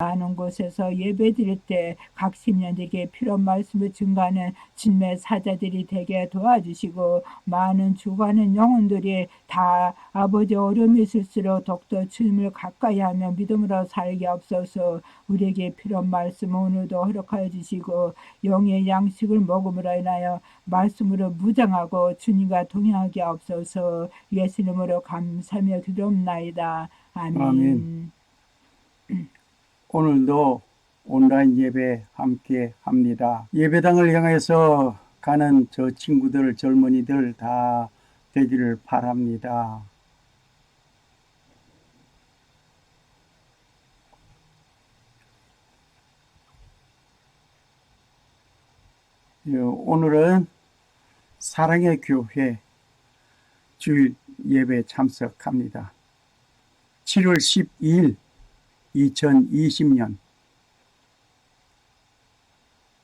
많은 곳에서 예배드릴 때 각 심령에게 필요한 말씀을 증가하는 진매 사자들이 되게 도와주시고, 많은 죽어가는 영혼들이 다 아버지 어려움이 있을수록 더욱더 주님을 가까이 하며 믿음으로 살게 없어서 우리에게 필요한 말씀 오늘도 허락하여 주시고, 영의 양식을 먹음으로 인하여 말씀으로 무장하고 주님과 동행하게 없어서 예수님으로 감사하며 기도옵나이다. 아멘. 아멘. 오늘도 온라인 예배 함께 합니다. 예배당을 향해서 가는 저 친구들, 젊은이들 다 되기를 바랍니다. 오늘은 사랑의 교회 주일 예배 참석합니다. 7월 12일 2020년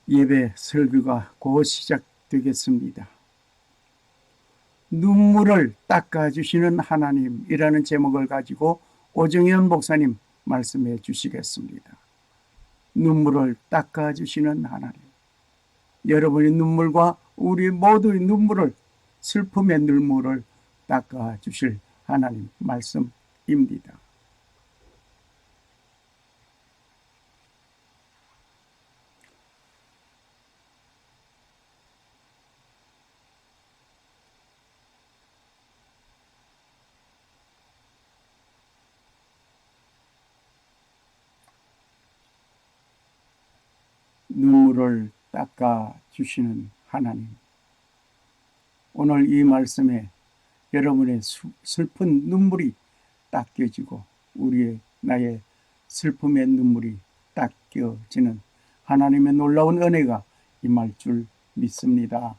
예배 설교가 곧 시작되겠습니다. 눈물을 닦아주시는 하나님이라는 제목을 가지고 오정현 목사님 말씀해 주시겠습니다. 눈물을 닦아주시는 하나님. 여러분의 눈물과 우리 모두의 눈물을, 슬픔의 눈물을 닦아주실 하나님 말씀입니다. 눈물을 닦아주시는 하나님. 오늘 이 말씀에 여러분의 슬픈 눈물이 닦여지고 나의 슬픔의 눈물이 닦여지는 하나님의 놀라운 은혜가 임할 줄 믿습니다.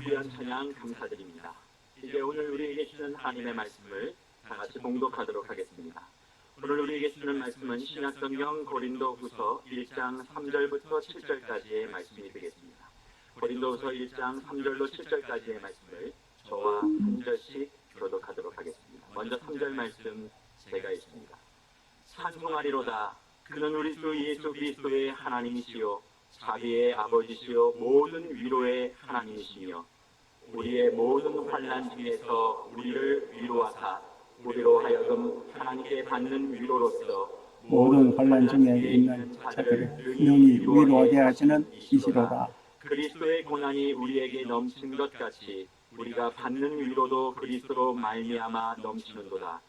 귀한 찬양 감사드립니다. 이제 오늘 우리에게 주는 하나님의 말씀을 다 같이 봉독하도록 하겠습니다. 오늘 우리에게 주는 말씀은 신약성경 고린도후서 1장 3절부터 7절까지의 말씀이 되겠습니다. 고린도후서 1장 3절로 7절까지의 말씀을 저와 한 절씩 교독하도록 하겠습니다. 먼저 3절 말씀 제가 읽습니다. 찬송하리로다. 그는 우리 주 예수 그리스도의 하나님이시요 자비의 아버지시요 모든 위로의 하나님이시며 우리의 모든 환난 중에서 우리를 위로하사 우리로 하여금 하나님께 받는 위로로서 모든 환난 중에 있는 자들을 능히 위로하게 하시는 이시로다. 그리스도의 고난이 우리에게 넘친 것 같이 우리가 받는 위로도 그리스도로 말미암아 넘치는도다.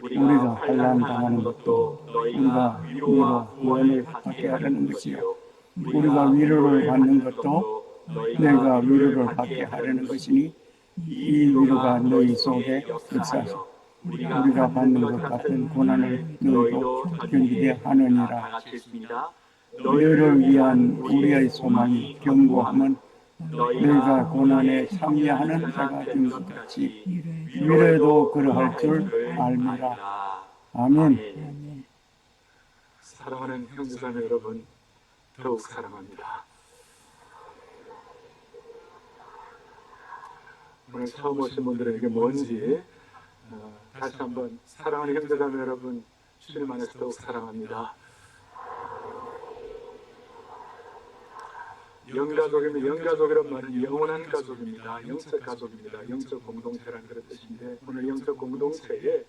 우리가 환난 당하는 것도 너희가 위로와 구원을 받게 하려는 것이요 우리가 위로를 받는 것도 너희가 위로를 받게 하려는 것이니 이 위로가 너희 속에 역사하시고 우리가 받는 것 같은 고난을 너희도 견디게 다 하느니라. 같이 읽습니다. 너희를 위한 우리의 소망이 견고함은 너희가 고난에 참여하는 자가 된 것 같이 미래도 그러할 줄 알미라. 아멘. 아멘. 사랑하는 형제자매 여러분, 더욱 사랑합니다. 오늘 처음 오신 분들은 이게 뭔지 다시 한번 사랑하는 형제자매 여러분, 주님 안에서 더욱 사랑합니다. 영가족이면 영가족이란 말은 영원한 가족입니다. 영적 가족입니다. 영적 공동체라는 그런 뜻인데, 오늘 영적 공동체에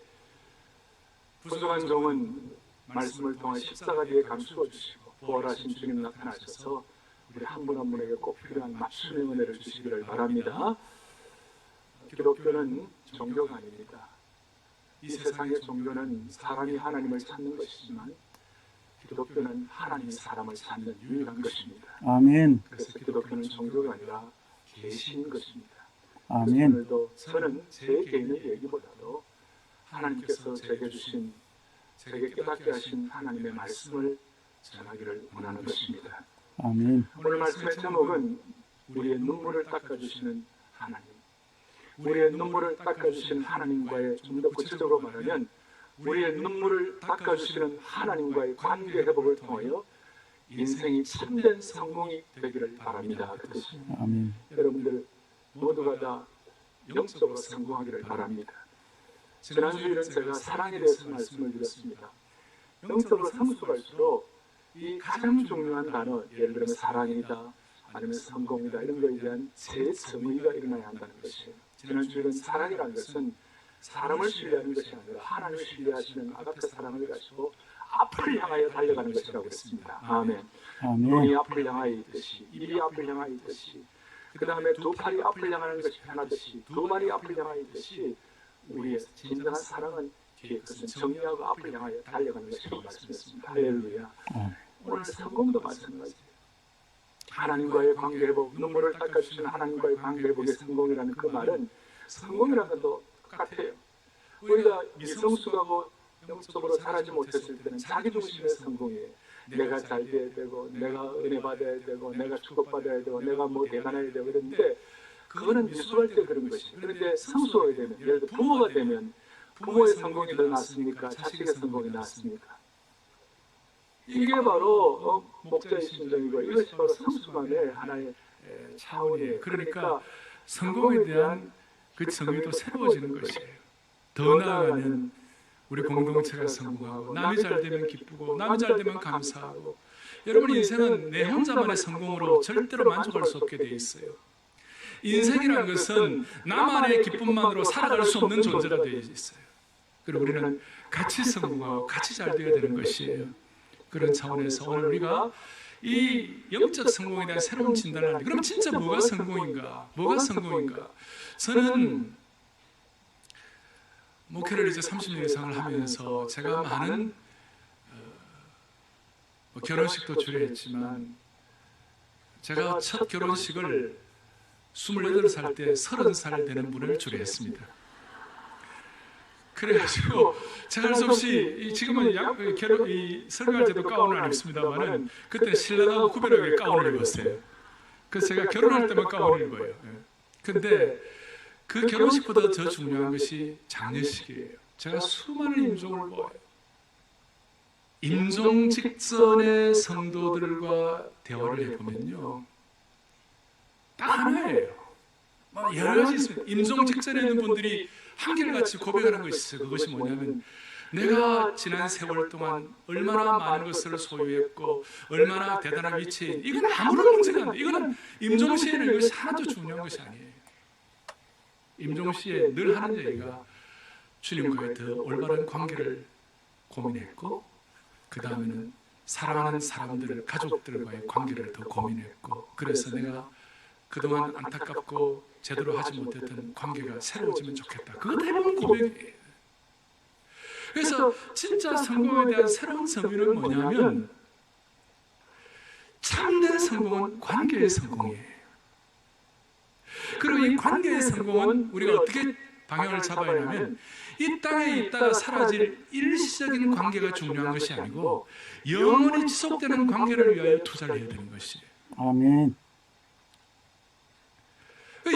부족한 종은 말씀을 통해 십자가 뒤에 감추어 주시고 부활하신 주님 나타나셔서 우리 한 분 한 분에게 꼭 필요한 맞춤의 은혜를 주시기를 바랍니다. 기독교는 종교가 아닙니다. 이 세상의 종교는 사람이 하나님을 찾는 것이지만 기독교는 하나님이 사람을 찾는 유일한 것입니다. 아멘. 그래서 기독교는 종교가 아니라 계시인 것입니다. 아멘. 오늘도 저는 제 개인의 얘기보다도 하나님께서 제게 주신, 제게 깨닫게 하신 하나님의 말씀을 전하기를 원하는 것입니다. 아멘. 오늘 말씀의 제목은 우리의 눈물을 닦아주시는 하나님. 우리의 눈물을 닦아주시는 하나님과의, 좀 더 구체적으로 말하면 우리의 눈물을 닦아주시는 하나님과의 관계 회복을 통하여 인생이 참된 성공이 되기를 바랍니다. 그 뜻입니다. 아멘. 여러분들 모두가 다 영적으로 성공하기를 바랍니다. 지난주에는 제가 사랑에 대해서 말씀을 드렸습니다. 영적으로 성숙할수록 이 가장 중요한 단어, 예를 들면 사랑이다, 아니면 성공이다, 이런 거에 대한 재정의가 일어나야 한다는 것이에요. 지난주에는 사랑이라는 것은 사람을 신뢰하는 것이 아니라 하나님을 신뢰하시는 아가페 사랑을 가지고 앞을 향하여 달려가는 것이라고 했습니다. 아멘. 눈이 아멘. 앞을 향하여 있듯이, 입이 앞을 향하여 있듯이, 그 다음에 두 팔이 앞을 향하는 것이 편하듯이, 두 발이 앞을 향하여 있듯이, 우리의 진정한 사랑은 뒤에 것은 정리하고 앞을 향하여 달려가는 것이라고 말씀했습니다. 할렐루야. 오늘 성공도 마찬가지예요. 하나님과의 관계 회복, 눈물을 닦아주시는 하나님과의 관계 회복의 성공이라는 그 말은 성공이라는 것도 똑같아요. 우리가 미성숙하고 영적으로 자라지 못했을 때는 자기 중심의 성공이에요. 내가 잘 돼야 되고, 내가 은혜 받아야 되고, 내가 축복받아야 되고, 내가 뭐 대단해야 되고 이런데, 그거는 미숙할 때 그런 것이에요. 그런데 성숙하게 되면, 예를 들어 부모가 되면 부모의 성공이 더 낫습니까? 자식의 성공이 낫습니까? 이게 바로 목자의 심정이고, 이것이 바로 성숙함의 하나의 차원이에요. 그러니까 성공에 대한 그 정의도 새로워지는 것이에요. 더 나아가면 우리 공동체가 성공하고, 남이 잘 되면 기쁘고, 남이 잘 되면 감사하고. 여러분, 인생은 내 혼자만의 성공으로 절대로 만족할 수 없게 돼 있어요. 인생이라는 것은 나만의 기쁨만으로 살아갈 수 없는 존재가 되어 있어요. 그리고 우리는 같이 성공하고 같이 잘 되어야 되는 것이에요. 그런 차원에서 오늘 우리가 이 영적 성공에 대한 새로운 진단을 하는데, 그럼 진짜 뭐가 성공인가? 뭐가 성공인가? 저는 목회를 이제 30년 이상을 하면서 제가 많은 결혼식도 주례했지만, 제가 첫 결혼식을 28살 때 30살 되는 분을 주례했습니다. 그래가지고 제가 할 수 없이, 지금은 설교할 때도 가운을 안 입습니다만은 그때 신랑하고 구별하게 가운을 입었어요. 그래서 제가 결혼할 때만 가운을 입어요. 근데 그 결혼식보다 더 중요한 것이 장례식이에요. 제가 수많은 임종을 보아요. 임종 직전의 성도들과 대화를 해보면요, 딱 하나예요. 여러 가지 있습니다. 임종 직전에 있는 분들이 한결같이 고백하는 것이 있어요. 그것이 뭐냐면, 내가 지난 세월 동안 얼마나 많은 것을 소유했고 얼마나 대단한 위치에, 이건 아무런 문제가 안 돼. 이거는 임종 시에는 이것이 하나도 중요한 것이 아니에요. 임종 시에 늘 하는 얘기가 주님과의 더 올바른 관계를 고민했고, 그 다음에는 사랑하는 사람들, 가족들과의 관계를 더 고민했고, 그래서 내가 그동안 안타깝고 제대로 하지 못했던 관계가 새로워지면 좋겠다. 그거 대부분 고백이에요. 그래서 진짜 성공에 대한 새로운 성의는 뭐냐면, 참된 성공은 관계의 성공이에요. 그리고 이 관계의 성공은 우리가 어떻게 방향을 잡아야 하냐면, 이 땅에 있다가 사라질 일시적인 관계가 중요한 것이 아니고 영원히 지속되는 관계를 위하여 투자를 해야 되는 것이에요. 아멘.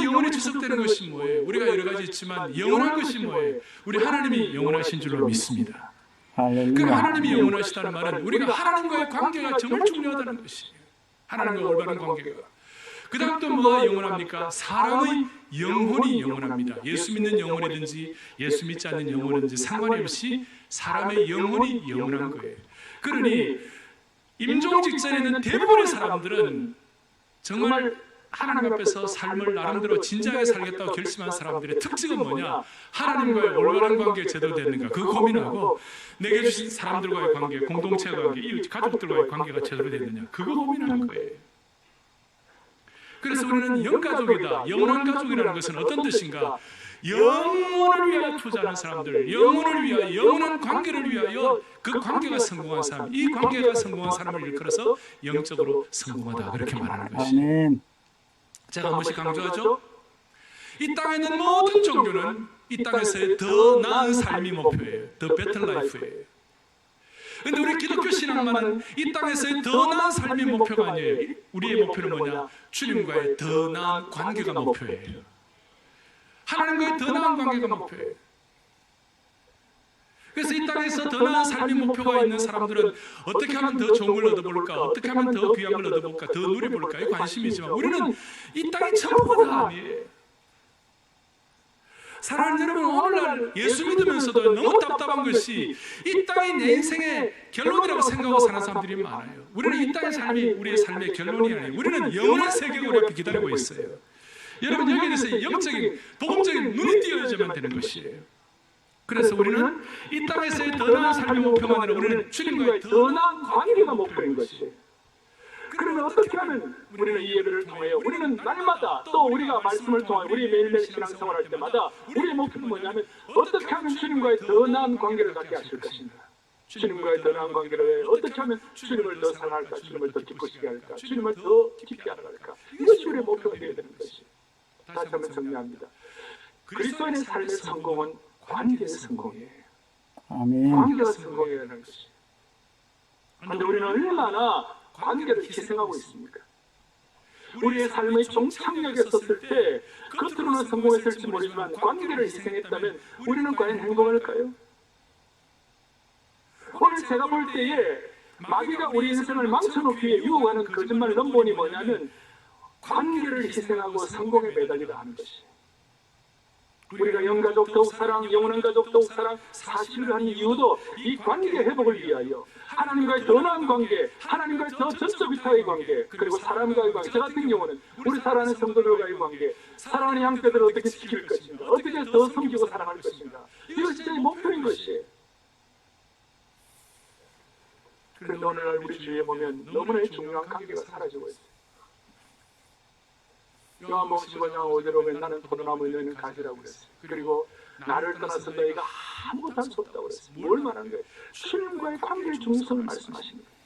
영원히 지속되는 것이 뭐예요? 우리가 여러 가지 있지만 영원한 것이 뭐예요? 우리 하나님이 영원하신 줄로 믿습니다. 그럼 할렐루야. 하나님이 영원하시다는 말은 우리가 하나님과의 관계가 정말 중요하다는 것이에요. 하나님과 올바른 관계가. 그 다음 또 뭐가 영원합니까? 사람의 영혼이 영원합니다. 예수 믿는 영혼이든지 예수 믿지 않는 영혼이든지 상관이 없이 사람의 영혼이 영원한 거예요. 그러니 임종 직전에 있는 대부분의 사람들은 정말 하나님 앞에서 삶을 나름대로 진지하게 살겠다고 결심한 사람들의 특징은 뭐냐? 하나님과의 올바른 관계에 제대로 됐는가? 그거 고민하고 내게 주신 사람들과의 관계, 공동체의 관계, 이웃 가족들과의 관계가 제대로 됐느냐? 그거 고민하는 거예요. 그래서 우리는 영가족이다. 영원한 가족이라는 것은 어떤 뜻인가? 영혼을 위하여 투자하는 사람들, 영혼을 위하여, 영원한 관계를 위하여 그 관계가 성공한 사람, 이 관계가 성공한 사람을 일컬어서 영적으로 성공하다 그렇게 말하는 것이에요. 아멘. 제가 한 번씩 강조하죠. 이 땅에 있는 모든 종교는 이 땅에서의 더 나은 삶이 목표예요. 더 베터 라이프예요. 그런데 우리 기독교 신앙만은 이 땅에서의 더 나은 삶이 목표가 아니에요. 우리의 목표는 뭐냐? 주님과의 더 나은 관계가 목표예요. 하나님과의 더 나은 관계가 목표예요. 그래서 이 땅에서 더 나은 삶의 목표가 있는 사람들은 어떻게 하면 더 좋은 걸 얻어볼까? 어떻게 하면 더 귀한 걸 얻어볼까? 더 누려볼까? 이 관심이지만 우리는 이 땅이 전부가 다 아니에요. 사랑하는 여러분, 오늘날 예수 믿으면서도 너무 답답한 것이 이 땅이 내 인생의 결론이라고 생각하고 사는 사람들이 많아요. 우리는 이 땅의 삶이 우리의 삶의 결론이 아니에요. 우리는 영원한 세계가 우리 앞에 기다리고 있어요. 여러분, 여기에 대해서 영적인, 복음적인 눈이 띄어야만 되는 것이에요. 그래서 우리는 이 땅에서의 더 나은 삶의 목표가 아니라 우리는 주님과의 더 나은 관계가 목표인 것이에요. 그러면 어떻게 하면 우리는 이 예배를 통해 우리는 날마다 또 우리가 말씀을 통해 우리 매일매일 신앙생활할 때마다 우리의 목표는 뭐냐면 어떻게 하면 주님과의 더 나은 관계를 갖게 하실 것인가? 주님과의 더 나은 관계를 어떻게 하면 주님을 더 사랑할까? 주님을 더 기쁘시게 할까? 주님을 더 깊게 알아갈까? 이것이 우리의 목표가 되어야 되는 것이에요. 다시 한번 정리합니다. 그리스도인의 삶의 성공은 관계의 성공이에요. 아멘. 관계가 성공이라는 것이에요. 그런데 우리는 얼마나 관계를 희생하고 있습니까? 우리의 삶의 종착역에 섰을 때 겉으로는 성공했을지 모르지만 관계를 희생했다면 우리는 과연 행복할까요? 오늘 제가 볼 때에 마귀가 우리 인생을 망쳐놓기 위해 유혹하는 거짓말 넘버원이 뭐냐면 관계를 희생하고 성공에 매달리라 하는 것이에요. 우리가 영가족 더욱 사랑, 영원한 가족 더욱 사랑 사실을 한 이유도 이 관계 회복을 위하여 하나님과의 더 나은 관계, 하나님과의 더 전적 위타의 관계, 그리고 사람과의 관계. 저 같은 경우는 우리 사랑하는 성도들과의 관계, 사랑하는 양떼들을 어떻게 지킬 것인가, 어떻게 더 섬기고 사랑할 것인가, 이것이 제 목표인 것이에요. 그런데 오늘날 우리 주위에 보면 너무나 중요한 관계가 사라지고 있어요. 요한복음 15장 5절에 보면 나는 포도나무 너희는 가지라고 그랬어요. 그리고 나를 떠나서 너희가 아무것도 할 수 없다고 그랬어요. 뭘 말하는 거예요? 주님과의 관계의 중요성을 말씀하시는 거예요.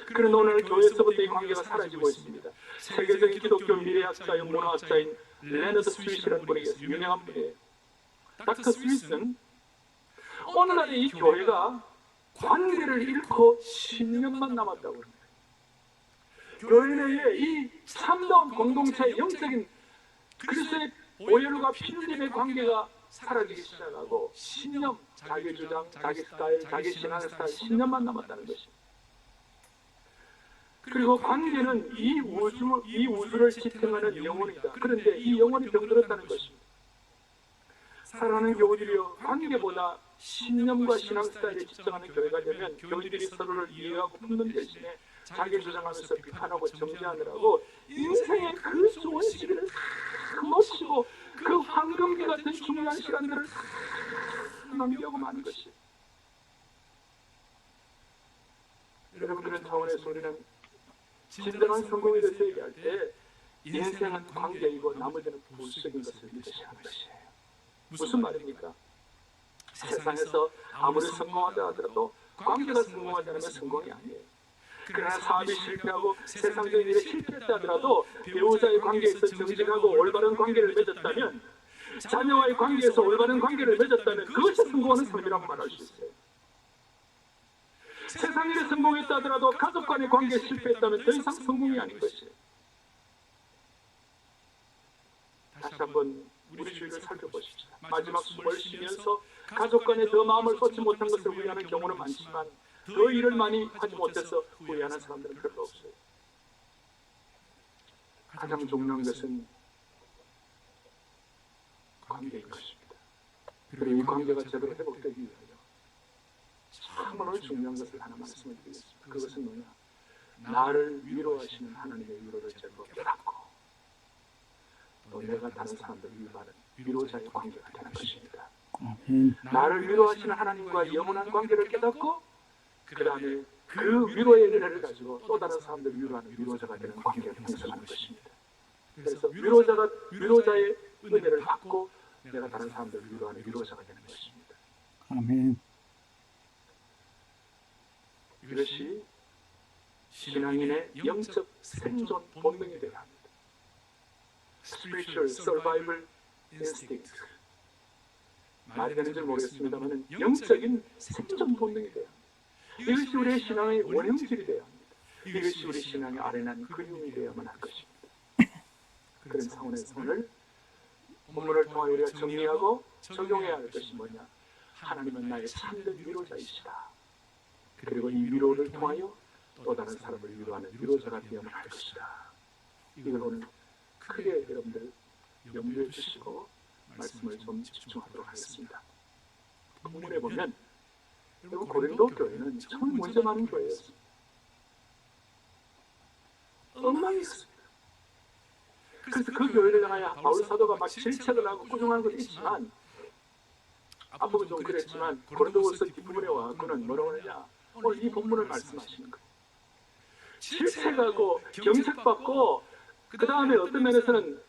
그런데 오늘 교회에서부터 이 관계가 사라지고 있습니다. 세계적인 기독교 미래학자인 문화학자인 레너드 스위스라는 분이 계세요. 유명한 분이에요. 닥터 스위스는 오늘날 이 교회가 관계를 잃고 10년만 남았다고 합니다. 교회 내에 이 참다운 공동체의 영적인 그리스도의 보혈과 피흘림의 관계가 사라지기 시작하고 10년, 자기 주장, 자기 스타일, 자기 신앙 스타일 10년만 남았다는 것입니다. 그리고 관계는 이 우주를 지탱하는 영혼이다. 그런데 이 영혼이 병들었다는 것입니다. 사랑하는 교우들이여, 관계보다 신념과 신앙 스타일에 집중하는 교회가 되면 교우들이 서로를 이해하고 품는 대신에 자기 주장하면서 비판하고 정죄하느라고 인생의 그 좋은 시기를 다 놓치고 그 황금기 같은 중요한 시간들을 다 낭비하고 마는 것이. 여러분, 그런 차원에서 우리는 진정한 성공에 대해서 얘기할 때 인생은 관계이고 나머지는 부수적인 것을 믿으셔야 하는 것이에요. 무슨 말입니까? 세상에서 아무리 성공하다 하더라도 관계가 성공하지 않으면 성공이 아니에요. 그러나 사업이 실패하고 세상적인 일에 실패했다 하더라도 배우자의 관계에서 정직하고 올바른 관계를 맺었다면 자녀와의 관계에서 올바른 관계를 맺었다면 그것이 성공하는 삶이라고 말할 수 있어요. 세상 일에 성공했다 하더라도 가족 간의 관계에 실패했다면 더 이상 성공이 아닌 것이에요. 다시 한번 우리 주위를 살펴보십시다. 마지막 숨을 쉬면서 가족 간에 더 마음을 쏟지 못한 것을 후회하는 경우는 많지만 더 일을 많이 하지 못해서 후회하는 사람들은 별로 없어요. 가장 중요한 것은 관계인 것입니다. 그리고 이 관계가 제대로 회복되기 위하여 참으로 중요한 것을 하나 말씀을 드리겠습니다. 그것은 뭐냐? 나를 위로하시는 하나님의 위로를 제대로 깨닫고 또 내가 다른 사람들을 위로하는 위로자의 관계가 되는 것입니다. 나를 위로하시는 하나님과 영원한 관계를 깨닫고 그 다음에 그 위로의 은혜를 가지고 또 다른 사람들을 위로하는 위로자가 되는 관계를 형성하는 것입니다. 그래서 위로자의 은혜를 받고 내가 다른 사람들을 위로하는 위로자가 되는 것입니다. 아멘. 이것이 신앙인의 영적 생존 본능이 되어야 합니다. Spiritual Survival Instinct. 말이 되는지 모르겠습니다만 영적인 생존 본능이 되어야 합니다. 이것이 우리의 신앙의 원형질이 되어야 합니다. 이것이 우리 신앙의 아련한 그리움이 되어야만 할 것입니다. 그런 차원에서 오늘 본문을 통하여 우리가 정리하고 적용해야 할 것이 뭐냐? 하나님은 나의 참된 위로자이시다. 그리고 이 위로를 통하여 또 다른 사람을 위로하는 위로자가 되어야만 할 것이다. 이걸 오늘 크게 여러분들 염두에 주시고 말씀을 좀 집중하도록 하겠습니다. 본문에 보면 여러분 고린도 교회는 정말 문제 많은 교회였습니다. 엉망이었습니다. 그래서 그 교회를 향하여 바울 사도가 막 질책을 하고 꾸중하는 것도 있지만 앞부분 좀 그랬지만 고린도후서 뒷부분에 와서는 뭐라고 하느냐? 오늘 이 본문을 말씀하시는 거예요. 질책하고 경책받고 그 다음에 어떤 면에서는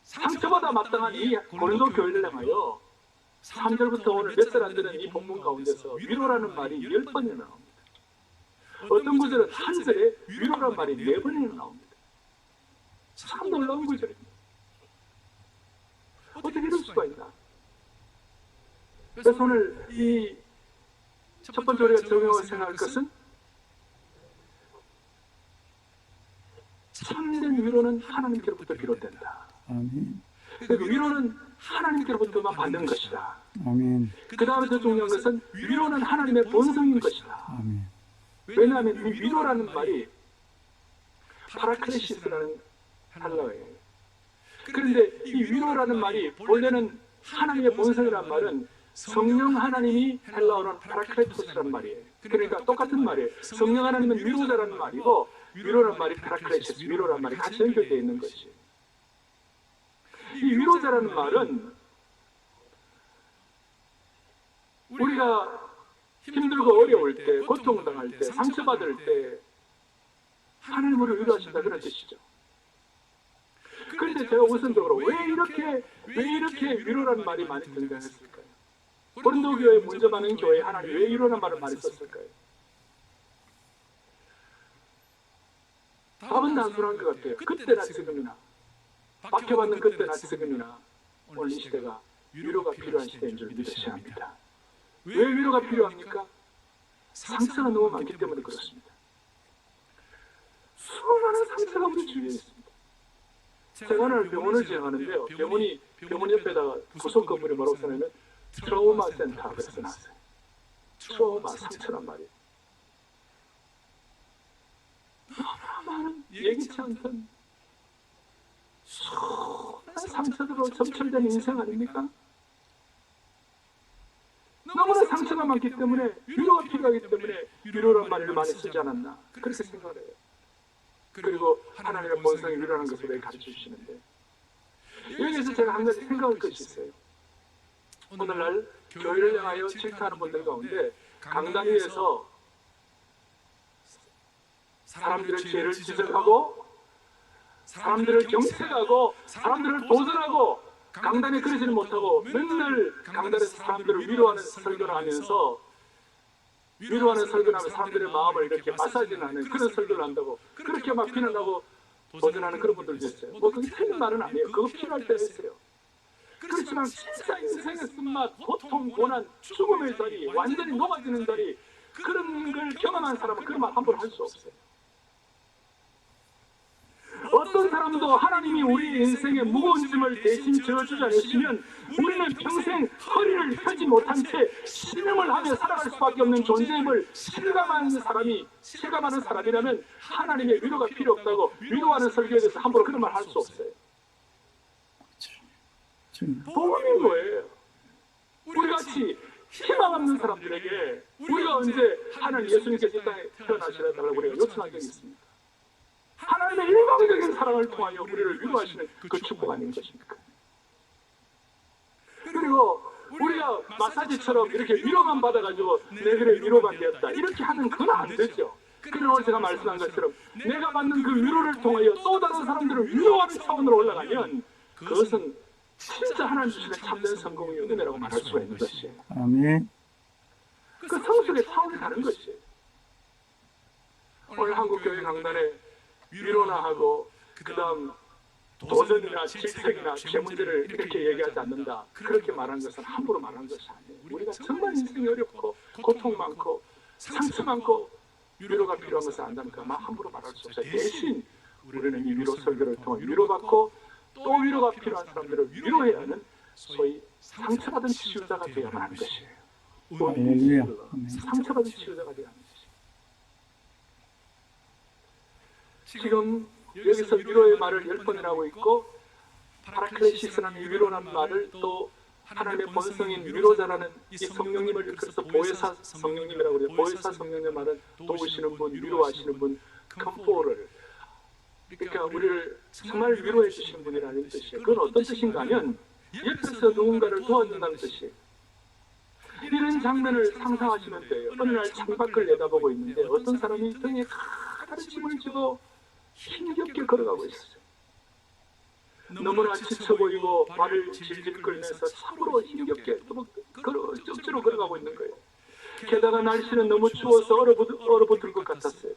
상처받아 마땅한 이 고린도 교회를 향하여 3절부터 오늘 몇 절 안 되는 이 본문 가운데서 위로라는 말이 10번이나 나옵니다. 어떤 구절은 한 절에 위로라는 말이 4번이나 나옵니다. 참 놀라운 구절입니다. 어떻게 이럴 수가 있나? 그래서 오늘 이 첫 번째 우리가 적용하고 생각할 것은 참된 위로는 하나님께로부터 비롯된다. 아멘. 그 위로는 하나님께로부터만 받는 것이다. 아멘. 그 다음에 더 중요한 것은 위로는 하나님의 본성인 것이다. 아멘. 왜냐하면 이 위로라는 말이 파라클레시스라는 단어예요. 그런데 이 위로라는 말이 본래는 하나님의 본성이라는 말은 성령 하나님이 헬라어로는 파라클레토스라는 말이에요. 그러니까 똑같은 말이에요. 성령 하나님은 위로자라는 말이고 위로라는 말이 파라클레토스, 위로라는 말이 같이 연결되어 있는 것이에요. 이 위로자라는 말은 우리가 힘들고 어려울 때, 고통당할 때, 상처받을 때 하나님으로 위로하신다 그런 뜻이죠. 그런데 제가 우선적으로 왜 이렇게 위로라는 말이 많이 등장했을까요? 고린도 교회 문제 많은 교회에 하나님 왜 위로라는 말을 많이 썼을까요? 답은 단순한 것 같아요. 그때나 지금이나 박혀받는 그때나 지금이나 오늘 이 시대가 위로가 필요한 시대인 줄 믿으셔야 합니다. 왜 위로가 필요합니까? 상처가 너무 많기 때문에 그렇습니다. 수많은 상처가 우리 주위에 있습니다. 제가 오늘 병원을 진행하는데요. 병원 옆에다가 구석 건물이 뭐라고 써냐면 트라우마 센터 그래서 놨어요. 트라우마 상처란 말이에요. 많은 예기치 않던 수많은 상처들로 점철된 인생 아닙니까? 너무나 상처가 많기 때문에 위로가 필요하기 때문에 위로란 말을 많이 쓰지 않았나 그렇게 생각을 해요. 그리고 하나님의 본성이 위로라는 것을 왜 가르쳐 주시는데 여기에서 제가 한 가지 생각할 것이 있어요. 오늘날 교회를 향하여 질타하는 분들 가운데 강단 위에서 사람들의 죄를 지적하고 사람들을 경책하고 사람들을 도전하고 강단에 그러지는 못하고 맨날 강단에서 사람들을 위로하는 설교를 하면서 위로하는 설교를 하면 사람들의 마음을 이렇게 마사지를 하는 그런 설교를 한다고 그렇게 막 비난하고 도전하는 그런 분들도 있어요. 뭐 그게 틀린 말은 아니에요. 그거 필요할 때가 있어요. 그렇지만 진짜 인생의 쓴맛, 고통, 고난, 죽음의 자리, 완전히 녹아지는 자리, 그런 걸 경험한 사람은 그런 말 함부로 할 수 없어요. 어떤 사람도 하나님이 우리 인생의 무거운 짐을 대신 져주지 않으시면 우리는 평생 허리를 펴지 못한 채 신음을 하며 살아갈 수밖에 없는 존재임을 실감하는 사람이라면 하나님의 위로가 필요 없다고 위로하는 설교에 대해서 함부로 그런 말 할 수 없어요. 복음인 거예요. 우리같이 희망 없는 사람들에게 우리가 언제 하나님 예수님께서 이 땅에 태어나시라고 우리가 요청한 적이 있습니까? 하나님의 일방적인 사랑을 통하여 우리를 위로하시는 그 축복 아닌 것입니까? 그리고 우리가 마사지처럼 이렇게 위로만 받아가지고 내 그래 위로가 되었다 이렇게 하면 그건 안 되죠. 그러나 제가 말씀한 것처럼 내가 받는 그 위로를 통하여 또 다른 사람들을 위로하는 차원으로 올라가면 그것은 진짜 하나님 주시는 참된 성공의 은혜라고 말할 수가 있는 것이에요. 아멘. 그 성숙의 차원이 다른 것이에요. 오늘 한국교회 강단에 위로나 하고 그 다음 도전이나 질책이나 죄 문제를 이렇게 얘기하지 않는다 그렇게 말한 것은 함부로 말한 것이 아니에요. 우리가 정말 인생이 어렵고 고통 많고 상처 많고 위로가 필요한 것을 안다니까 함부로 말할 수 없어요. 대신 우리는 이 위로 설교를 통해 위로받고 또 위로가 필요한 사람들을 위로해야 하는 소위 상처받은 치유자가 되어야만 하는 것이에요. 할렐루야. 상처받은 치유자가 되어야 하는 것이에요. 지금 여기서 위로의 말을 10번을 하고 있고 파라클레시스라는 위로라는 말을 또 하나님의 본성인 위로자라는 이 성령님을 그래서 보혜사 성령님이라고 그래요. 보혜사 성령의 말은 도우시는 분, 위로하시는 분, 컴포를 그러니까 우리를 정말 위로해 주시는 분이라는 뜻이에요. 그건 어떤 뜻인가 하면 옆에서 누군가를 도와준다는 뜻이에요. 이런 장면을 상상하시면 돼요. 어느 날 창밖을 내다보고 있는데 어떤 사람이 등에 가득 짐을 지고 힘겹게 걸어가고 있어요. 너무나 지쳐 보이고 발을 질질 끌면서 참으로 힘겹게 억지로 걸어가고 있는 거예요. 게다가 날씨는 너무 추워서 얼어붙을 것 같았어요.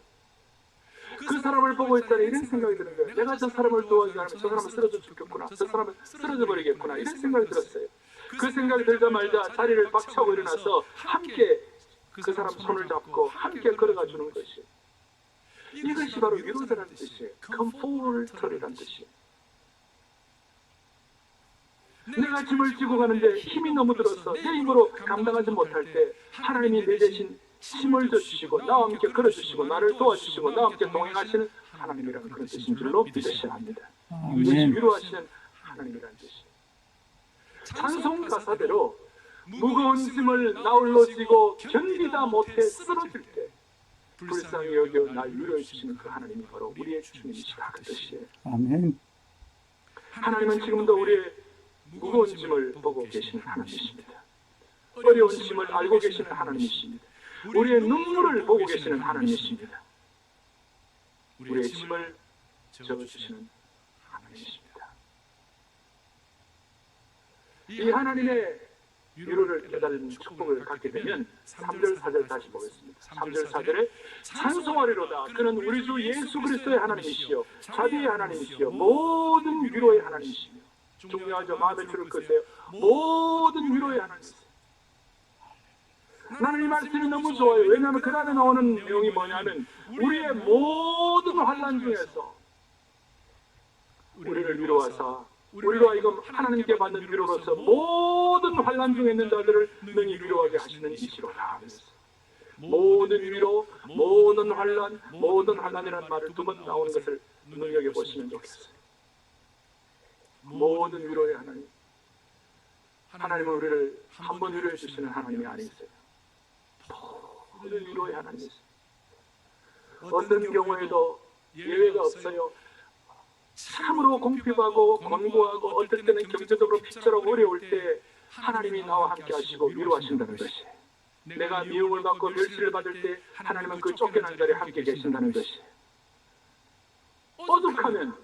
그 사람을 보고 있다니 이런 생각이 드는 거예요. 내가 저 사람을 도와주지 않으면 저 사람은 쓰러져 죽겠구나. 저 사람은 쓰러져 버리겠구나. 이런 생각이 들었어요. 그 생각이 들자마자 자리를 박차고 일어나서 함께 그 사람 손을 잡고 함께 걸어가 주는 것이에요. 이것이 바로 위로자라는 뜻이에요. 컴포터라는 뜻이에요. 내가 짐을 지고 가는데 힘이 너무 들어서 내 힘으로 감당하지 못할 때 하나님이 내 대신 힘을 주시고 나와 함께 걸어주시고 나를 도와주시고 나와 함께 동행하시는 하나님이라는 그런 뜻인 줄로 믿으셔야 합니다. 이것이 위로하시는 하나님이라는 뜻이에요. 찬송 가사대로 무거운 짐을 나홀로 지고 견디다 못해 쓰러질 때 불쌍히 여겨 날 위로해 주시는 그 하나님이 바로 우리의 주님이시다 그 뜻이에요. 아멘. 하나님은 지금도 우리의 무거운 짐을 보고 계시는 하나님이십니다. 어려운 짐을 알고 계시는 하나님이십니다. 우리의 눈물을 보고 계시는 하나님이십니다. 우리의 짐을 져주시는 하나님이십니다. 이 하나님의 위로를 깨달은 축복을 갖게 되면 3절 4절 다시 보겠습니다. 3절 4절에 찬송하리로다. 그는 우리 주 예수 그리스도의 하나님이시요 자비의 하나님이시요 모든 위로의 하나님이시며 중요하죠. 마음에 들을 것이에요. 모든 위로의 하나님이세요. 나는 이 말씀이 너무 좋아요. 왜냐하면 그 다음에 나오는 내용이 뭐냐면 우리의 모든 환난 중에서 우리를 위로하사 우리로 하여금 하나님께 받는 위로로서 모든 환난 중에 있는 자들을 능히 위로하게 하시는 이시로다. 모든 위로, 모든 환난, 모든 환난이라는 말을 2번 나오는 것을 눈여겨보시면 좋겠어요. 모든 위로의 하나님. 하나님은 우리를 한 번 위로해 주시는 하나님이 아니세요. 모든 위로의 하나님이세요. 어떤 경우에도 예외가 없어요. 참으로 공핍하고 권고하고 어떨 때는 경제적으로 피처럼 어려울 때 하나님이 나와 함께 하시고 위로하신다는 것이에요. 내가 미움을 받고 멸시를 받을 때 하나님은 그 쫓겨난 자리에 함께 계신다는 것이에요. 오죽하면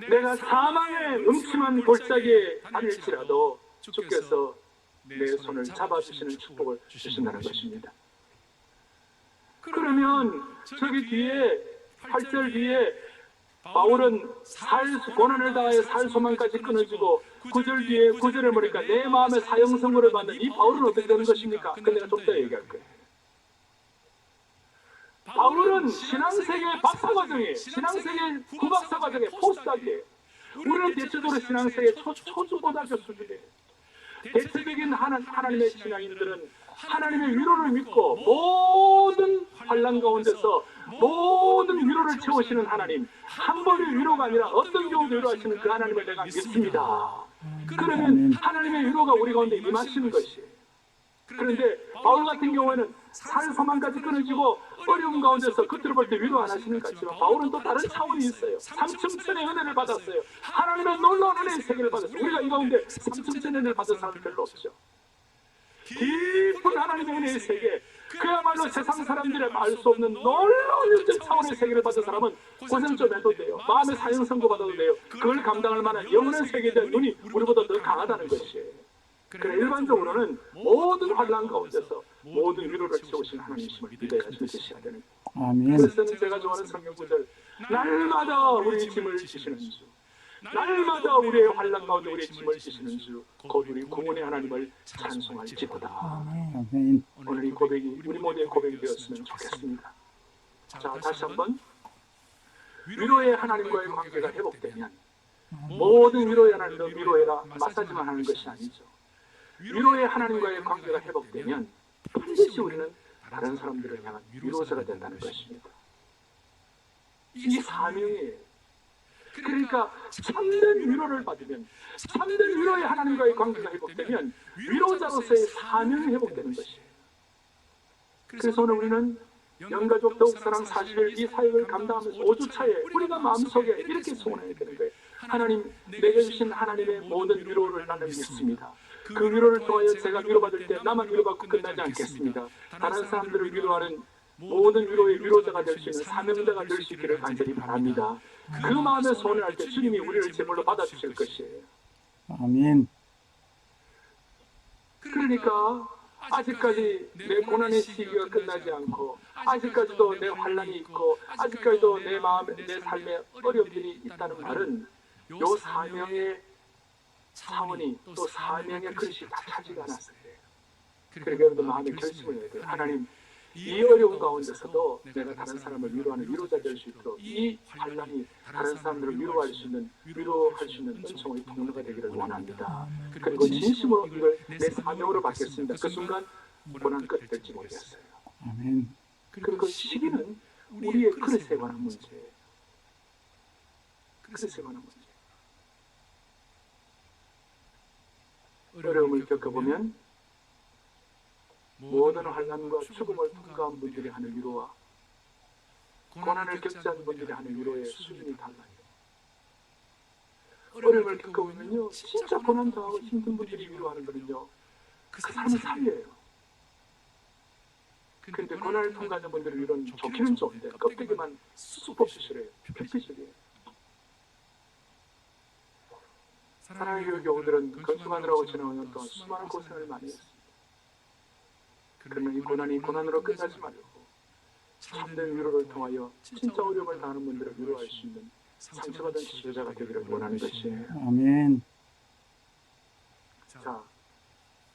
내가 사망의 음침한 골짜기에 다닐지라도 주께서 내 손을 잡아주시는 축복을 주신다는 것입니다. 그러면 저기 뒤에 8절 뒤에 바울은 고난을 당하여 살 소망까지 끊어지고 9절 뒤에 9절에 보니까 내 마음의 사형선고를 받는 이 바울은 어떻게 되는 것입니까? 근데 내가 좀 더 얘기할 거예요. 바울은 신앙세계의 박사과정이에요. 신앙세계의 구박사과정이에요. 포스닥이에요. 우리는 대체적으로 신앙세계 초중고등학교 수준이에요. 대체적인 하나님의 신앙인들은 하나님의 위로를 믿고 모든 환난 가운데서 모든 위로를 채우시는 하나님, 한 번의 위로가 아니라 어떤 경우도 위로하시는 그 하나님을 내가 믿습니다. 그러면 하나님의 위로가 우리 가운데 임하시는 것이에요. 그런데 바울 같은 경우에는 살 소망까지 끊어지고 어려운 가운데서 겉으로 볼 때 위로 안 하시는 것 같지만 바울은 또 다른 차원이 있어요. 삼층천의 은혜를 받았어요. 하나님의 놀라운 은혜의 세계를 받았어요. 우리가 이 가운데 삼층천의 은혜를 받은 사람 별로 없죠. 깊은 하나님의 은혜의 세계, 그야말로 세상 사람들이 알 수 없는 놀라운 영적 차원의 세계를 받은 사람은 고생 좀 해도 돼요. 마음의 사형 선고 받아도 돼요. 그걸 감당할 만한 영혼의 세계에 대한 눈이 우리보다 더 강하다는 것이에요. 그래, 일반적으로는 모든 환난 가운데서 모든 위로를 채우신 하나님이심을 믿어야 믿으셔야 되는 거예요. 아멘. 그래서 제가 좋아하는 성경 구절, 날마다 우리의 짐을 지시는 주, 날마다 우리의 환난 가운데 우리의 짐을 지시는 주, 곧 우리 구원의 하나님을 찬송할지로다. 아멘. 오늘 이 고백이 우리 모두의 고백이 되었으면 좋겠습니다. 자, 다시 한번 위로의 하나님과의 관계가 회복되면 모든 위로의 하나님도 위로해라 마사지만 하는 것이 아니죠. 위로의 하나님과의 관계가 회복되면 반드시 우리는 다른 사람들을 향한 위로자가 된다는 것입니다. 이 사명이에요. 그러니까 참된 위로를 받으면, 참된 위로의 하나님과의 관계가 회복되면 위로자로서의 사명이 회복되는 것이에요. 그래서 오늘 우리는 영가족 더욱사랑 40일 이 사역을 감당하면서 5주차에 우리가 마음속에 이렇게 소원해야 되는 거예요. 하나님, 내게 주신 하나님의 모든 위로를 나는 믿습니다. 그 위로를 통하여 제가 위로받을 때 나만 위로받고 끝나지 않겠습니다. 다른 사람들을 위로하는 모든 위로의 위로자가 될 수 있는 사명자가 될 수 있기를 간절히 바랍니다. 그 마음의 소원을 할 때 주님이 우리를 제물로 받아주실 것이에요. 아멘. 그러니까 아직까지 내 고난의 시기가 끝나지 않고 아직까지도 내 환난이 있고 아직까지도 내 마음에 내 삶에 어려움들이 있다는 말은 요 사명의 차원이 또 사명의 그릇이 다 차지가 않았어요. 그러니까 여러분도 마음의 결심을 해야 돼요. 하나님, 이 어려운 가운데서도 내가 다른 사람을 위로하는 위로자 될 수 있도록 이 환난이 다른 사람들을 위로할 수 있는 은총의 통로가 되기를 원합니다. 그리고 진심으로 이걸 내 사명으로 받겠습니다. 그 순간 고난 끝 될지 모르겠어요. 아멘. 그리고 그 시기는 우리의 그릇에 관한 문제예요. 그릇에 관한 문제. 어려움을 겪어보면 모든 환난과 죽음을 통과한 분들이 하는 위로와 고난을 겪지 않은 분들이 하는 위로의 수준이 달라요. 어려움을 겪어보면요, 진짜 고난당하고 힘든 분들이 위로하는 거는요, 그 사람을 살려요. 그런데 고난을 통과하는 분들의 위로는 좋기는 좋은데 껍데기만 쑥 뽑히시래요. 표피적이에요. 사랑의 교회 교우들은 건축하느라고 지난 5년 동안 수많은 고생을 많이 했습니다. 그러면 이 고난이 고난으로 끝나지 말고 참된 위로를 통하여 진짜 어려움을 당하는 분들을 위로할 수 있는 상처받은 지도자가 되기를 원하는 것이에요. 아멘. 자,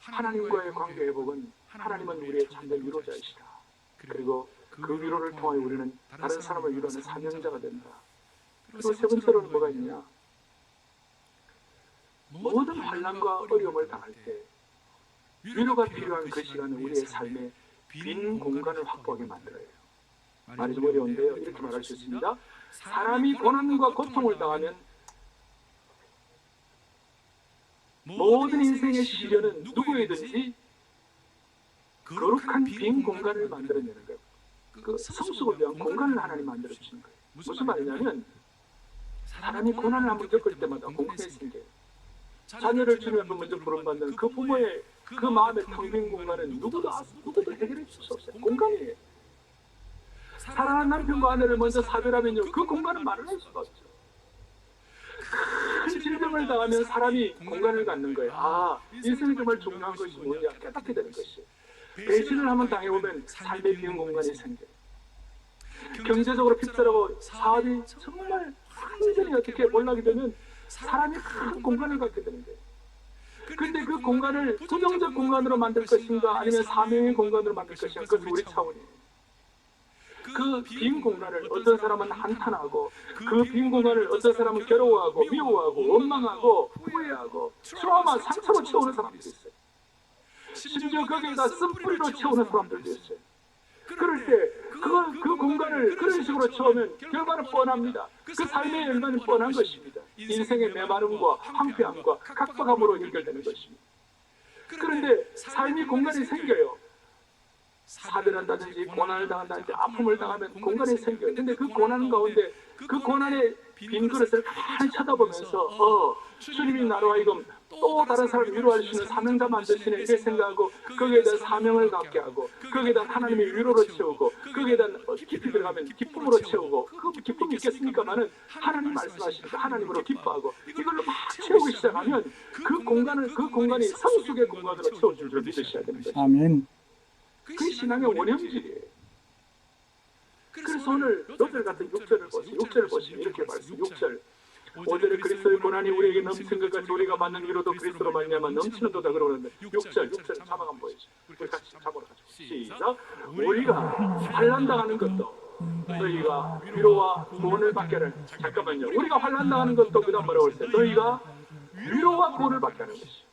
하나님과의 관계 회복은 하나님은 우리의 참된 위로자이시다. 그리고 그 위로를 통하여 우리는 다른 사람을 위로하는 사명자가 된다. 그리고 세 번째로는 뭐가 있냐? 모든 환난과 어려움을 당할 때 위로가 필요한 그 시간은 우리의 삶에 빈 공간을 확보하게 만들어요. 말이 좀 어려운데요. 이렇게 말할 수 있습니다. 사람이 고난과 고통을 당하면 모든 인생의 시련은 누구에든지 거룩한 빈 공간을 만들어내는 거예요. 그 성숙을 위한 공간을 하나님 만들어주시는 거예요. 무슨 말이냐면 사람이 고난을 한번 겪을 때마다 공간이 생겨요. 자녀를 주님 앞에 먼저 부름받는 그 부모의 그 마음의 텅 빈 공간은 누구도 해결해 줄 수 없어요. 공간이에요. 사랑하는 남편과 아내를 먼저 사별하면요, 그 공간은 마련할 수가 없죠. 큰 질병을 당하면 사람이 공간을 갖는 거예요. 아, 인생이 정말 중요한 것이 뭐냐 깨닫게 되는 것이에요. 배신을 한번 당해보면 삶의 빈 공간이 생겨요. 경제적으로 핍절하고 사업이 정말 완전히 어떻게 몰락이 되면 사람이 큰 공간을 갖게 되는 거예요. 근데 그 공간을 부정적 공간으로 만들 것인가 아니면 사명의 공간으로 만들 것인가, 그것은 우리 차원이에요. 그 빈 공간을 어떤 사람은 한탄하고, 그 빈 공간을 어떤 사람은 괴로워하고 미워하고 원망하고 후회하고 트라우마, 상처로 채우는 사람들이 있어요. 심지어 거기에다 쓴뿌리로 채우는 사람들도 있어요. 그럴 때 그 공간을 그런 식으로 채우면 결과는 뻔합니다. 그 삶의 열매는 뻔한 것입니다. 인생의 메마름과 황폐함과 각박함으로 연결되는 것입니다. 그런데 삶이 공간이 생겨요. 사변한다든지 고난을 당한다든지 아픔을 당하면 공간이 생겨요. 근데 그 고난 가운데 그 고난의 빈 그릇을 가만히 쳐다보면서 주님이 나로 하여금 또 다른 사람을 위로할 수 있는 사명자 만드시네, 이렇게 생각하고 거기에 대한 사명을 갖게 하고 거기에 대한 하나님의 위로로 채우고 거기에 대한 깊이 들어가면 기쁨으로 채우고, 그 기쁨이 있겠습니까마는 하나님 말씀하시니까 하나님으로 기뻐하고 이걸로 막 채우기 시작하면 그 공간이 성숙의 공간으로 채워줄 줄 믿으셔야 되는 거죠. 아멘. 그 신앙의 원형질이에요. 그래서 오늘 로들 같은 6절을 보시면 이렇게 말씀, 6절 5절에 그리스도의 고난이 우리에게 넘친 것 같이 우리가 받는 위로도 그리스도로 말미암아 넘치는도다 그러는데, 6절 자막 한번 보여주세요. 우리 같이 자막으로 가지고 시작. 우리가 환난당하는 것도 너희가 위로와 구원을 받게 하는, 잠깐만요, 우리가 환난당하는 것도 그 다음 뭐라고 했어요? 너희가 위로와 구원을 받게 하는 것이죠.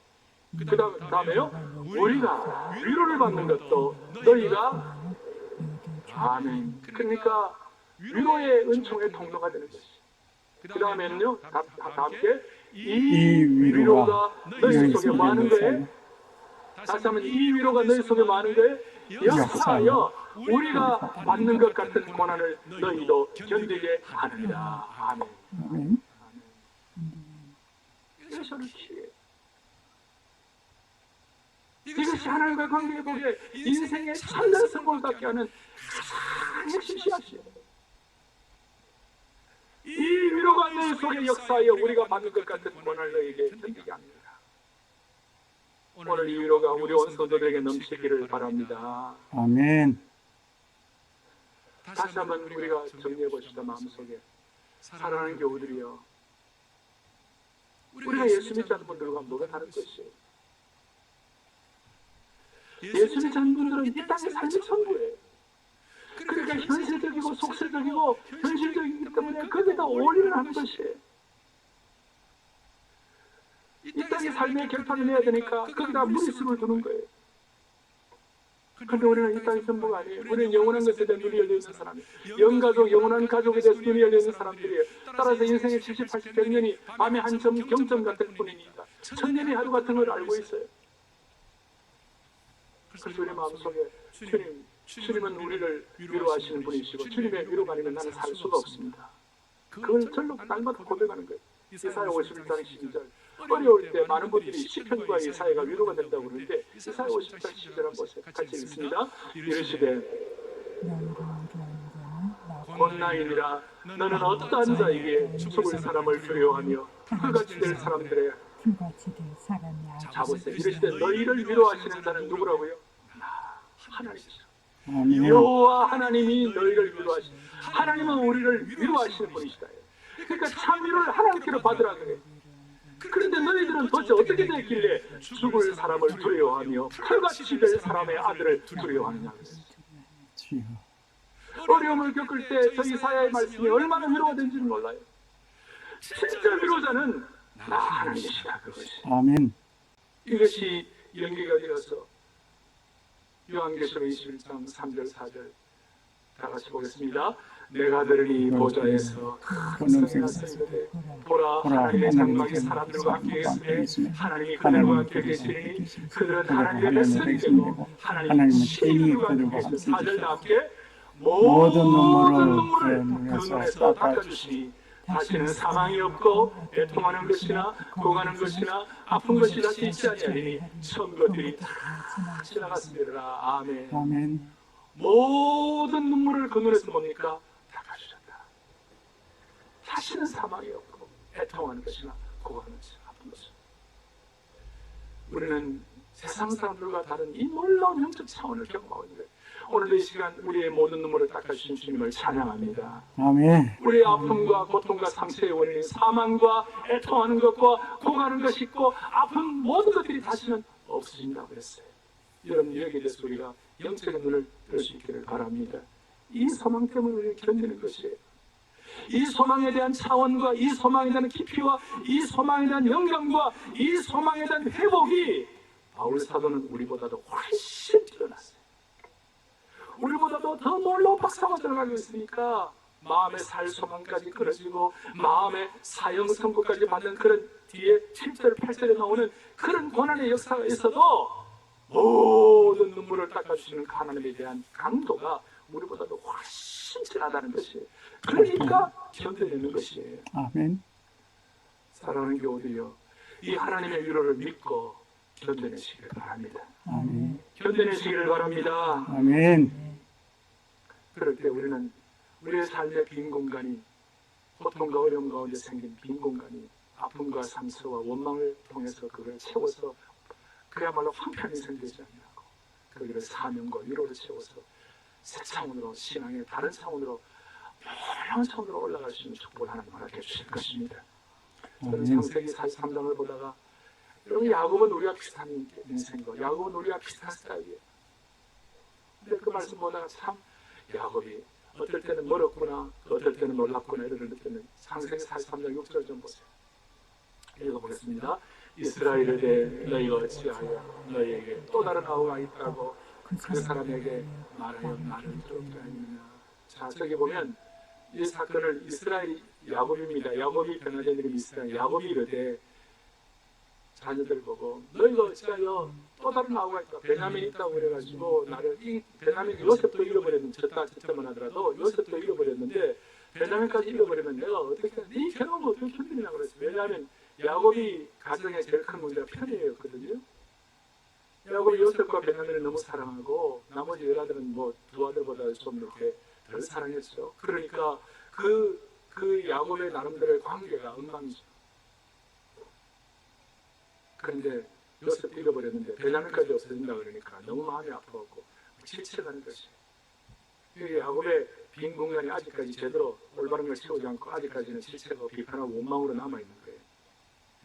그 다음에요, 우리가 위로를 받는 것도 너희가, 아멘, 그러니까 위로의 은총의 통로가 되는 것이죠. 그 다음에는요, 다 함께 이 위로가 너희 속에 뭐 하는 거예요? 다시 한번, 이 위로가 너희 속에 뭐 하는 거예요? 역사하여 우리가 받는 것 같은 고난을 너희도 견디게 하느니라. 아멘. 아멘. 이것을 키워요. 이것이 하나님과 관계회복에 인생의 참된 성공을 갖게 하는 가장 핵심 씨앗이에요. 이 위로가 너희 속에 역사하여 우리가 받는 것 같은 고난을 너희에게 견디게 합니다. 오늘 이 위로가 우리 온 성도들에게 넘치기를 바랍니다. 아멘. 다시 한번 우리가 정리해 봅시다. 마음속에 사랑하는 교우들이여, 우리가 예수 믿지 않는 분들과 뭐가 다른 것이에요? 예수 믿지 않는 분들은 이 땅의 삶이 전부예요. 그러니까 현실적이고 속설적이고 현실적이기 때문에 거기다 올인을 하는 것이에요. 이 땅의 삶의 결판을 내야 되니까 거기다 무리수를 두는 거예요. 그런데 우리는 이 땅의 전부가 아니에요. 우리는 영원한 것에 대한 눈이 열려있는 사람이에요. 영가족, 영원한 가족에 대해서 눈이 열려있는 사람들이에요. 따라서 인생의 70, 80, 100년이 밤의 한 점, 경점 같은 뿐이니까 1000년이 하루 같은 걸 알고 있어요. 그래서 우리 마음속에 주님은 우리를 위로하시는 분이시고 주님의 위로가 아니면 나는 살 수가 없습니다. 그걸 절로 날마다 고백하는 거예요. 이사야 51장 12절. 어려울 때 많은 분들이 시편과 이사야가 위로가 된다고 그러는데, 이사야 50장 12절 한번 보세요. 같이 읽습니다. 이르시되 권나이니라 너는 어떠한 자에게 죽을 사람을 두려워하며 불같이 될 사람들의 자보세요. 이르시되 너희를 위로하시는 자는 누구라고요? 하나님이시라. 아멘. 여호와 하나님이 너희를 위로하시는, 하나님은 우리를 위로하시는 분이시다. 그러니까 참 위로를 하나님께로 받으라 그래요. 그런데 너희들은 도대체 어떻게 됐길래 죽을 사람을 두려워하며 칼같이 될 사람의 아들을 두려워하느냐. 주여. 어려움을 겪을 때 저 이사야의 말씀이 얼마나 위로가 된지는 몰라요. 진짜 위로자는 나 하나님이시다, 그것이. 아멘. 이것이 연기가 되어서 요한계시록 21장 3절 4절 다 같이 보겠습니다. 내가 들으니 보좌에서 큰 소리가 들리되 보라 하나님의 장막에 사람들과 함께 계시되 하나님이 그들과 함께 계시니 그들은 하나님의 백성이 되고 하나님은 친히 그들과 함께 계시니 4절 다 함께 모든 눈물을 그 눈에서 닦아주시니 다시는 사망이 없고 애통하는 것이나 고가는 것이나 아픈 것이 다시 있지 아니하리니 처음 것들이 다 지나갔으리라. 아멘. 아멘. 모든 눈물을 그 눈에서 뭡니까? 닦아주셨다. 다시는 사망이 없고 애통하는 것이나 고가는 것이나 아픈 것이나. 우리는 세상 사람들과 다른 이 놀라운 영적 차원을 경험하고 있는 거예요. 오늘 이 시간 우리의 모든 눈물을 닦아주신 주님을 찬양합니다. 아멘. 우리의 아픔과 고통과 상처의 원인인 사망과 애통하는 것과 공하는 것이 있고 아픈 모든 것들이 다시는 없어진다고 그랬어요. 여러분 여기에 대해서 우리가 영적인 눈을 뜰 수 있기를 바랍니다. 이 소망 때문에 우리를 견디는 것이에요. 이 소망에 대한 차원과 이 소망에 대한 깊이와 이 소망에 대한 영감과 이 소망에 대한 회복이 바울 사도는 우리보다도 훨씬 뛰어났어요. 우리보다도 더 놀라운 박사가 들어가고 있으니까 마음의 살 소망까지 끊어지고 마음의 사형 선고까지 받는 그런 뒤에 7절 8절에 나오는 그런 고난의 역사가 있어도 모든 눈물을 닦아주시는 하나님에 대한 강도가 우리보다도 훨씬 진하다는 것이에요. 그러니까 견뎌내는 것이에요. 아멘. 사랑하는 교우들이여, 이 하나님의 위로를 믿고 견뎌내시기를 바랍니다. 아멘. 견뎌내시기를 바랍니다. 아멘. 그럴 때 우리는 우리의 삶의 빈 공간이, 고통과 어려움 가운데 생긴 빈 공간이 아픔과 상처와 원망을 통해서 그걸 채워서 그야말로 황폐한 인생 되지 않냐고, 거기를 사명과 위로를 채워서 새 차원으로, 신앙의 다른 차원으로, 놀라운 차원으로 올라갈 수 있는 축복을 하나님 허락해 주실 것입니다. 저는 아멘. 창세기 43장을 보다가, 여러분 야곱은 우리와 비슷한 인생이고 야곱은 우리와 비슷한 스타일이에요. 근데 그 말씀 보다가 참 야곱이 어떨 때는 멀었구나, 어떨 때는 놀랍구나 이런 느끼는 창세기 43장 6절 좀 보세요. 읽어보겠습니다. 이스라엘에 대해 너희가 어찌하여 너희에게 또 다른 아우가 있다고 그 사람에게 말하여 말을 들었게 하느냐. 자, 저기 보면 이 사건을 이스라엘이 야곱입니다. 야곱이 변화된 이름이 이스라엘. 야곱이 이르되 자녀들 보고 너희가 어찌하여 또 다른 아우가 있다, 베냐민이 있다고 그래가지고 나를, 이 베냐민 요셉도 잃어버렸는데, 저때만 하더라도 요셉도 잃어버렸는데 베냐민까지 잃어버리면 내가 어떻게, 네 괴로움을 어떻게 견디느냐고 그랬어요. 왜냐하면 야곱이 가정의 제일 큰 문제가 편애였거든요. 야곱이 요셉과 베냐민을 너무 사랑하고 나머지 여자들은 뭐 두 아들보다 좀 이렇게 덜 사랑했죠. 그러니까 그 야곱의 나름대로의 관계가 엉망이죠. 그런데 요셉도 잃어버렸는데 베냐민까지 없어진다 그러니까 너무 마음이 아파갖고 질책하는 것이, 이 야곱의 빈 공간이 아직까지 제대로 올바른 걸 채우지 않고 아직까지는 질책하고 비판하고 원망으로 남아있는 거예요.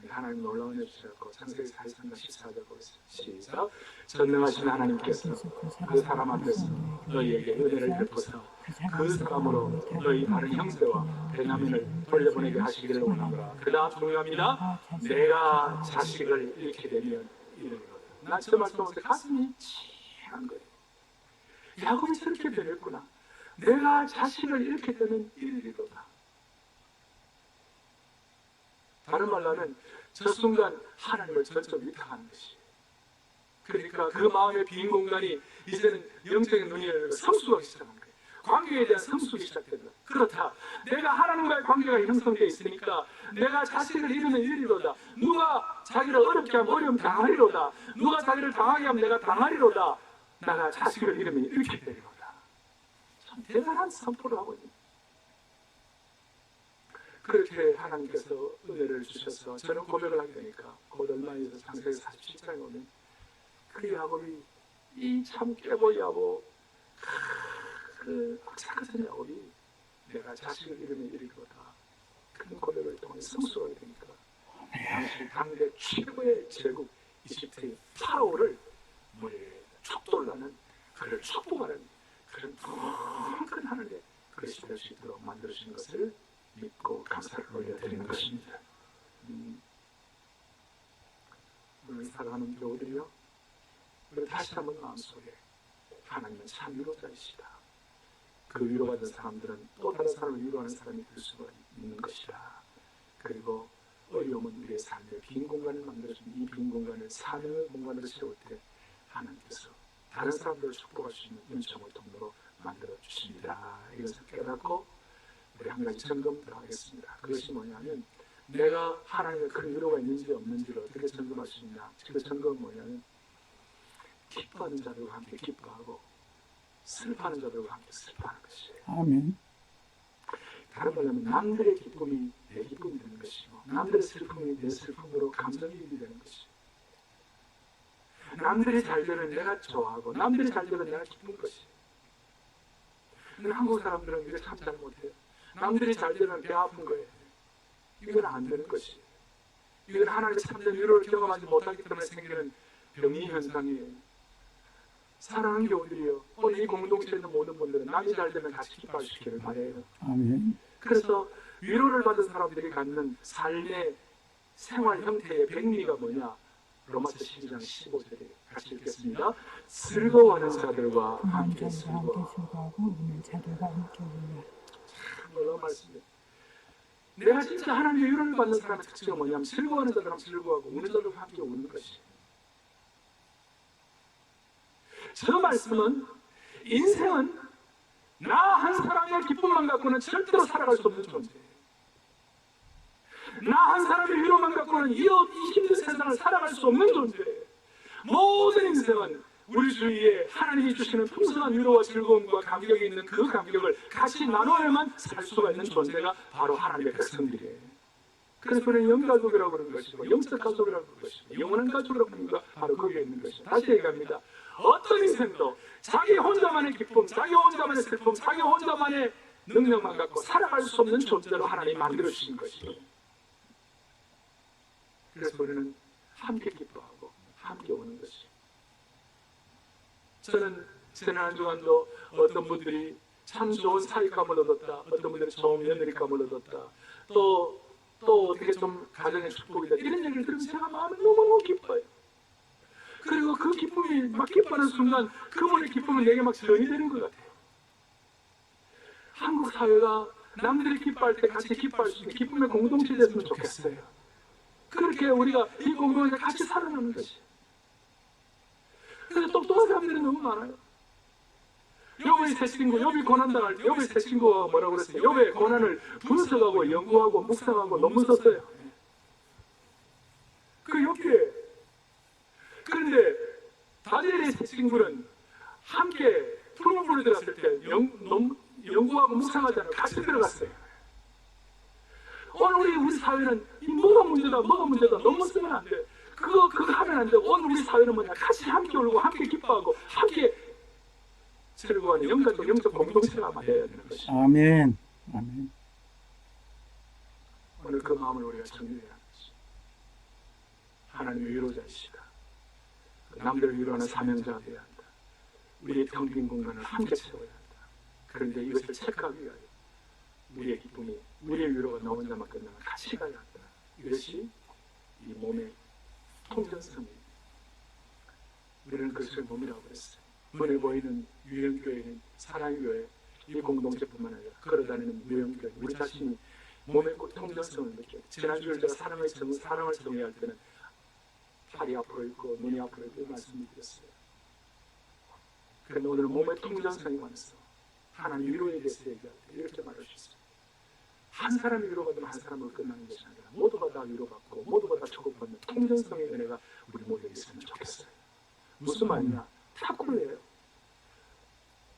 하나님 놀라운 일 주셨고, 창세기 43장 14절 보겠습니다. 시작. 전능하신 하나님께서 그 사람 앞에서 너희에게 은혜를 베푸사 그 사람으로 너희 다른 형제와 베냐민을 돌려보내게 하시기를 원하노라. 그 다음 중요합니다. 내가 자식을 잃게 되면 이르리로다. 난 저 말씀하면서 가슴이 찡한 거예요. 야곱이 저렇게 변했구나. 내가 자식을 잃게 되면 이르리로다. 다른 말로 하면 저 순간 하나님을 전적 위탁하는 것이에요. 그러니까 그 마음의 빈 공간이 이제는 영적인 눈이 열리고 성숙하기 시작한 거예요. 관계에 대한 성숙이 시작된다. 그렇다. 내가 하나님과의 관계가 형성되어 있으니까 내가 자식을 잃으면 이리로다. 누가 자기를 어렵게 하면 어려움 당하리로다. 누가 자기를 당하게 하면 내가 당하리로다. 내가 자식을 잃으면 이렇게 되리로다. 참 대단한 선포를 하고 있는, 그렇게 하나님께서 은혜를 주셔서 저는 고백을 하게 되니까 곧 얼마 있어서 창세기 47장에 오면 그 야곱이, 이 참 깨보이하고 그 악착같은 야곱이 내가 자식을 잃으면 이리로다, 그런 고백을 통해 성숙하게 되니까 당시 당대 최고의 제국 이집트의 파라오를 축돌라는, 그를 축복하는 그런 큰 하늘의 그릇이 될 수 있도록 만들어주신 것을 믿고 감사를 올려드리는 것입니다. 오늘 사랑하는 교우들이요, 우리 다시 한번 마음속에 하나님은 참 위로자이시다, 그 위로받은 사람들은 또 다른 사람을 위로하는 사람이 될 수가 있는 것이다. 그리고 어려움은 우리의 삶의 빈 공간을 만들어주는, 이 빈 공간을 사명의 공간으로 세울 때 하나님께서 다른 사람들을 축복할 수 있는 은총을 통로로 만들어주십니다. 이것을 깨닫고 우리 한 가지 점검을 하겠습니다. 그것이 뭐냐면, 내가 하나님의 큰 위로가 있는지 없는지를 어떻게 점검할 수 있냐. 그 점검은 뭐냐면, 기뻐하는 자들과 함께 기뻐하고 슬퍼하는 자들과 함께 슬퍼하는 것이에요. 아멘. 다른 말로 하면 남들의 기쁨이 내 기쁨이 되는 것이고, 남들의 슬픔이 내 슬픔으로 감정이입이 되는 것이에요. 남들이 잘 되면 내가 좋아하고 남들이 잘 되면 내가 기쁜 것이에요. 근데 한국 사람들은 이거 참 잘 못해요. 남들이 잘 되면 배 아픈 거예요. 이건 안 되는 것이. 이건 하나님의 참된 위로를 경험하지 못하기 때문에 생기는 병리 현상이에요. 사랑하는 교우들이요, 오늘 이 공동체에 있는 모든 분들은 남이 잘 되면 같이 기뻐하시기를 바래요. 아멘. 그래서 위로를 받은 사람들이 갖는 삶의 생활 형태의 백미가 뭐냐? 로마서 12장 15절에 같이 읽겠습니다. 즐거워하는 자들과 함께 함께 즐거워. 즐거워하고 우는 자들과 함께 울라. 놀라운 말씀이에요. 내가 진짜 하나님의 위로를 받는 사람의 특징은 뭐냐면 즐거워하는 자들과 즐거워하고 우는 자들과 함께 우는 것이. 저 말씀은 인생은 나 한 사람의 기쁨만 갖고는 절대로 살아갈 수 없는 존재예요. 나 한 사람의 위로만 갖고는 이 힘든 세상을 살아갈 수 없는 존재예요. 모든 인생은 우리 주위에 하나님이 주시는 풍성한 위로와 즐거움과 감격이 있는 그 감격을 같이 나눠야만 살 수가 있는 존재가 바로 하나님의 백성들이에요. 그래서 우리는 영가족이라고 그러는 것이고 영적 가족이라고 그러는 것이고 영원한 가족이라고 하는 것 바로 거기에 있는 것이죠. 다시 얘기합니다. 어떤 인생도 자기 혼자만의 기쁨, 자기 혼자만의 슬픔, 자기 혼자만의 능력만 갖고 살아갈 수 없는 존재로 하나님이 만들어주신 것이죠. 그래서 우리는 함께 기뻐하고 함께 오는 것이죠. 저는 지난 한 주간도 어떤 분들이 참 좋은 사위감을 얻었다, 어떤 분들이 좋은 며느리감을 얻었다, 또 어떻게 좀 가정의 축복이다, 이런 얘기를 들으면 제가 마음이 너무너무 기뻐요. 그리고 그 기쁨이 막 기뻐하는 순간 그분의 기쁨은 내게 막 전이 되는 것 같아요. 한국 사회가 남들이 기뻐할 때 같이 기뻐할 수 있는 기쁨의 공동체 됐으면 좋겠어요. 그렇게 우리가 이 공동체 같이 살아가는 것이. 그래서 똑똑한 사람들이 너무 많아요. 욥의 새 친구, 욥이 고난당할 때 욥의 새 친구가 뭐라고 그랬어요? 욥의 고난을 분석하고 연구하고 묵상하고 논문 썼어요. 그 욥기에. 그런데 다니엘의 새 친구는 함께 풀무불을 들었을 때 연구하고 묵상하잖아요. 같이 들어갔어요. 오늘 우리 사회는 이 뭐가 문제다 너무 쓰면 안 돼. 그거 하면 안 돼. 오늘 우리 사회는 뭐냐? 같이 함께 울고 함께 기뻐하고 함께 즐거워하는 영적 공동체가 되어야 되는 것이죠. 아멘. 아멘. 오늘 그 마음을 우리가 정리해야 하는 것이죠. 하나님의 위로자이시다. 남들을 위로하는 사명자가 되어야 한다. 우리의 텅 빈 공간을 함께 채워야 한다. 그런데 이것을 체크하기 위하여 우리의 기쁨이, 우리의 위로가 너 혼자만 끝나면 같이 가야 한다. 이것이 이 몸의 통전성입니다. 우리는 그것을 몸이라고 그랬어요. 눈에 보이는 유형교회는 사랑의 교회, 이 공동체뿐만 아니라 걸어다니는 유형교회, 우리 자신이 몸의 통전성을 느껴요. 지난주에 제가 사랑을 정의할 때는 팔이 앞으로 있고 눈이 앞으로 있고 말씀드렸어요. 그런데 오늘은 몸의 통전성에 관해서 하나님 위로에 대해서 얘기할 때 이렇게 말하셨어요. 한 사람이 위로받으면 한 사람으로 끝나는 것이 아니라 모두가 다 위로받고 모두가 다 축복받는 통전성의 은혜가 우리 모두에게 있으면 좋겠어요. 무슨 말이냐? 탁구를 해요.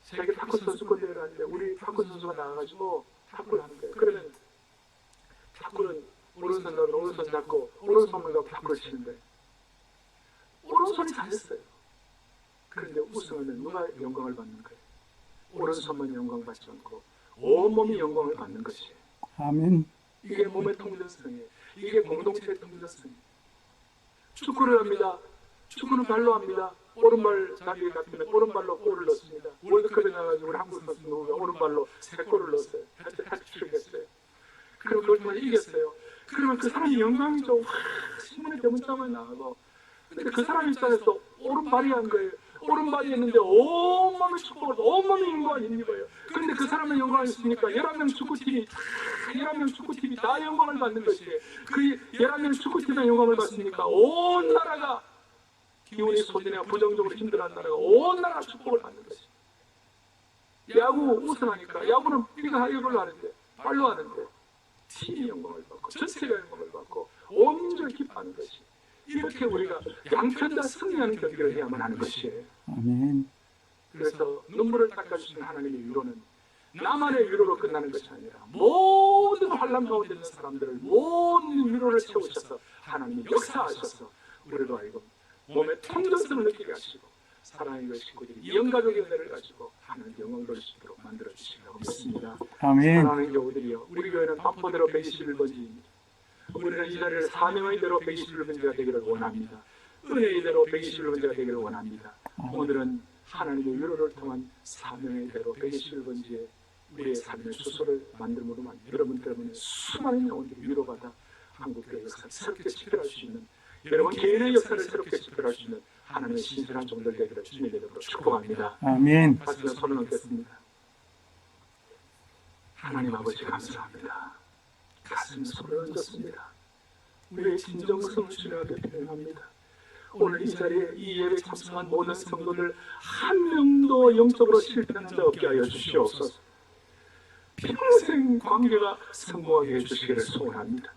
세계 탁구 선수권 대회를 하는데 우리 탁구 선수가 나와가지고 탁구를 하는 거예요. 그러면 탁구는 오른손으로 오른손 잡고 오른손만 갖고 탁구를 치는데 오른손이 잘했어요. 그런데 우승하면 누가 영광을 받는 거예요? 오른손만 영광 받지 않고 온몸이 영광을 받는 것이에요. 아멘. 이게 몸의 통전성이에요. 이게 공동체의 통전성이에요. 축구를 합니다. 축구는 발로 합니다. 오른발 자기 같으면 오른발로 골을 넣습니다. 월드컵에 나가지고 우리 한국 선수 누구가 오른발로 3골을 넣었어요. 해트트릭 했어요. 그리고 그걸 통해서 이겼어요. 그러면 그 사람이 영광이죠. 신문에 대문짝만 나가고. 근데 그 사람 입장에서 오른발이 한 거예요. 오른발이 했는데 온몸이 축복을, 온몸이 영광을 입어요. 그런데 그 사람의 영광이 있으니까 11명 축구팀이 다 영광을 받는 것이에요. 그 11명 축구팀의 영광을 받으니까 온 나라가 기운이 소진해 부정적으로 힘들어하는 나라가 온 나라가 축복을 받는 것이에요. 야구 우승하니까 야구는 이걸로 하는데 발로 하는데 팀이 영광을 받고 전체가 영광을 받고 온 민족이 기뻐하는 것이에요. 이렇게 우리가 양편 다 승리하는 경기를 해야만 하는 것이에요. 아멘. 그래서 눈물을 닦아주시는 하나님의 위로는 나만의 위로로 끝나는 것이 아니라 모든 환난 가운데 있는 사람들을 모든 위로를 채우셔서 하나님이 역사하셔서 우리로 하여금 몸의 통전성을 느끼게 하시고 사랑의 식구들이 영가족의 은혜를 가지고 하나님 영광 돌릴 수 있도록 만들어 주시라고 믿습니다. 아멘. 사랑하는 교우들이여, 우리 교회는 반포대로 121번지입니다. 우리는 이 자리를 사명의 대로 121번지가 되기를 원합니다. 은혜의 대로 121번지가 되기를 원합니다. 오늘은 하나님의 위로를 통한 사명의 대로 121번지에 우리의 삶의 주소를 만들므로만 여러분 때문에 수많은 영혼들이 위로받아 한국교회 역사를 새롭게 집필할 수 있는, 여러분 개인의 역사를 새롭게 집필할 수 있는 하나님의 신실한 종들 되기를 주님의 이름으로 축복합니다. 아멘. 다시 손을 얹겠습니다. 하나님 아버지 감사합니다. 가슴에 손을 얹었습니다. 우리의 진정성을 주님 앞에 표현합니다. 오늘 이 자리에 이 예배 참석한 모든 성도들 한 명도 영적으로 실패한 자 없게 하여 주시옵소서. 평생 관계가 성공하게 해주시기를 소원합니다.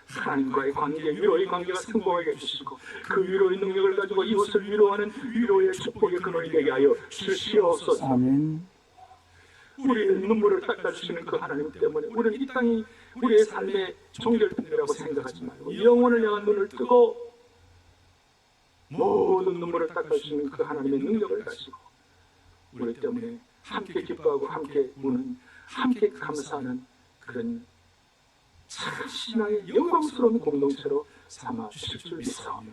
하나님과의 관계, 위로의 관계가 성공하게 해주시고 그 위로의 능력을 가지고 이웃을 위로하는 위로의 축복의 근원이 되게 하여 주시옵소서. 아멘. 우리의 눈물을 닦아주시는 그 하나님 때문에 우리는 이 땅이 우리의 삶의 종결편이라고 생각하지 말고 영혼을 향한 눈을 뜨고 모든 눈물을 닦아주시는 그 하나님의 능력을 가지고 우리 때문에 함께 기뻐하고 함께 우는, 함께 감사하는 그런 참 신앙의 영광스러운 공동체로 삼아 주실 줄 믿사오며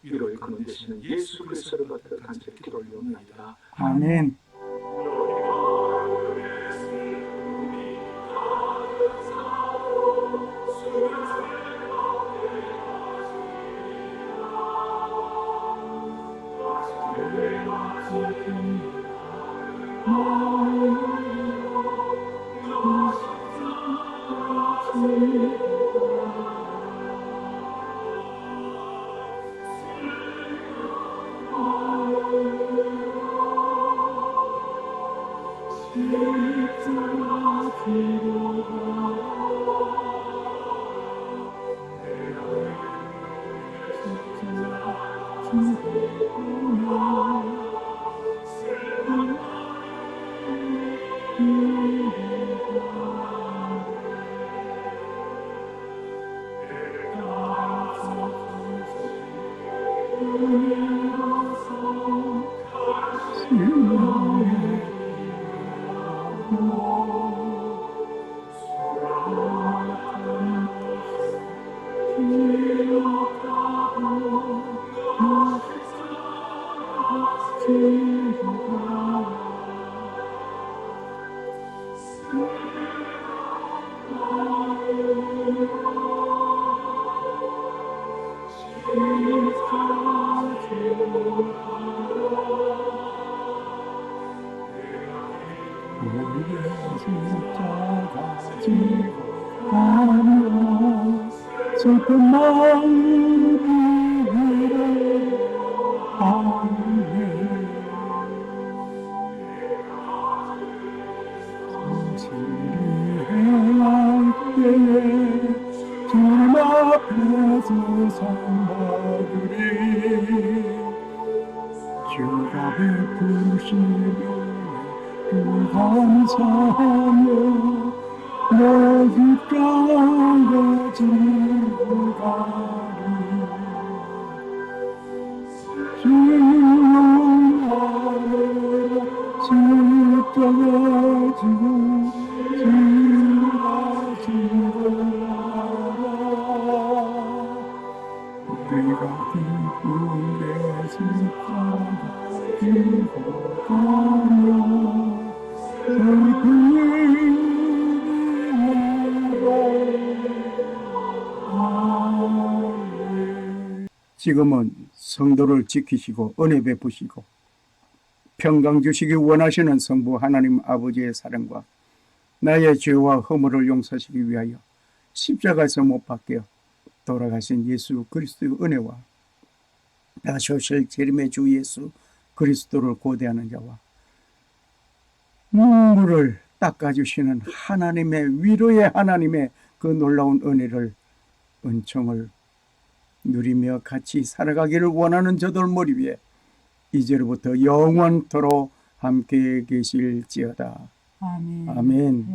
위로의 근원 되시는 예수 그리스도를 받들어 간절히 기도 올리옵나이다. 아멘. 슬픈 마음이 주님 앞에서 상받으리. 주가 베푸시며 그 감사하며 내 귓가에 지고 가리. 주님 아래로 십자가 지고 주가 지고 내가 기쁘게 십자가 지고 가며 지금은 성도를 지키시고 은혜 베푸시고 평강 주시기 원하시는 성부 하나님 아버지의 사랑과 나의 죄와 허물을 용서하시기 위하여 십자가에서 못 박혀 돌아가신 예수 그리스도의 은혜와 다시 오실 재림의 주 예수 그리스도를 고대하는 자와 눈물을 닦아주시는 하나님의 위로의 하나님의 그 놀라운 은혜를 은총을 누리며 같이 살아가기를 원하는 저들 머리 위에 이제로부터 영원토록 함께 계실지어다. 아멘. 아멘.